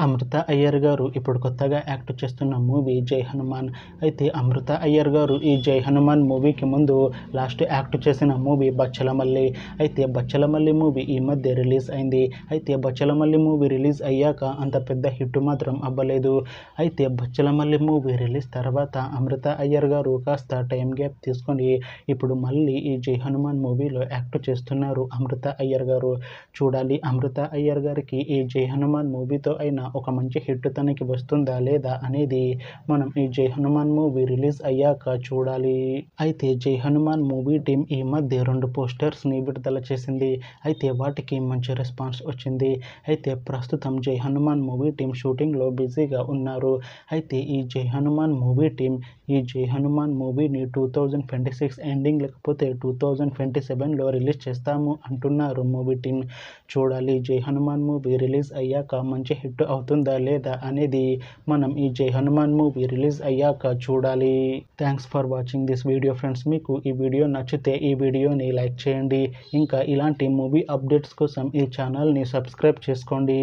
అమృత అయ్యర్ గారు ఇప్పుడు కొత్తగా యాక్ట్ చేస్తున్న మూవీ జై హనుమాన్. అయితే అమృత అయ్యర్ గారు ఈ జై హనుమాన్ మూవీకి ముందు లాస్ట్ యాక్ట్ చేసిన మూవీ బచ్చలమల్లి. అయితే బచ్చలమల్లి మూవీ ఈ మధ్య రిలీజ్ అయింది. అయితే బచ్చలమల్లి మూవీ రిలీజ్ అయ్యాక అంత పెద్ద హిట్ మాత్రం అవ్వలేదు. అయితే బచ్చలమల్లి మూవీ రిలీజ్ తర్వాత అమృత అయ్యర్ గారు కాస్త టైం గ్యాప్ తీసుకొని ఇప్పుడు మళ్ళీ ఈ జై హనుమాన్ మూవీలో యాక్ట్ చేస్తున్నారు అమృత అయ్యర్ గారు. చూడాలి అమృత అయ్యర్ గారికి ఈ జై హనుమాన్ మూవీతో అయినా ఒక మంచి హిట్ తనకి వస్తుందా లేదా అనేది మనం ఈ జై హనుమాన్ మూవీ రిలీజ్ అయ్యాక చూడాలి. అయితే జై హనుమాన్ మూవీ టీం ఈ మధ్య 2 పోస్టర్స్ని విడుదల చేసింది. అయితే వాటికి మంచి రెస్పాన్స్ వచ్చింది. అయితే ప్రస్తుతం జై హనుమాన్ మూవీ టీం షూటింగ్లో బిజీగా ఉన్నారు. అయితే ఈ జై హనుమాన్ మూవీ టీం ఈ జై హనుమాన్ మూవీని 2026 ఎండింగ్ లేకపోతే 2027లో రిలీజ్ చేస్తాము అంటున్నారు మూవీ టీం. చూడాలి జై హనుమాన్ మూవీ రిలీజ్ అయ్యాక మంచి హిట్ అవుతుందా లేదా అనేది మనం ఈ జై హనుమాన్ మూవీ రిలీజ్ అయ్యాక చూడాలి. Thanks for watching this video friends. మీకు ఈ వీడియో నచ్చితే ఈ వీడియోని లైక్ చేయండి. ఇంకా ఇలాంటి మూవీ అప్డేట్స్ కోసం ఈ ఛానల్ని సబ్స్క్రైబ్ చేసుకోండి.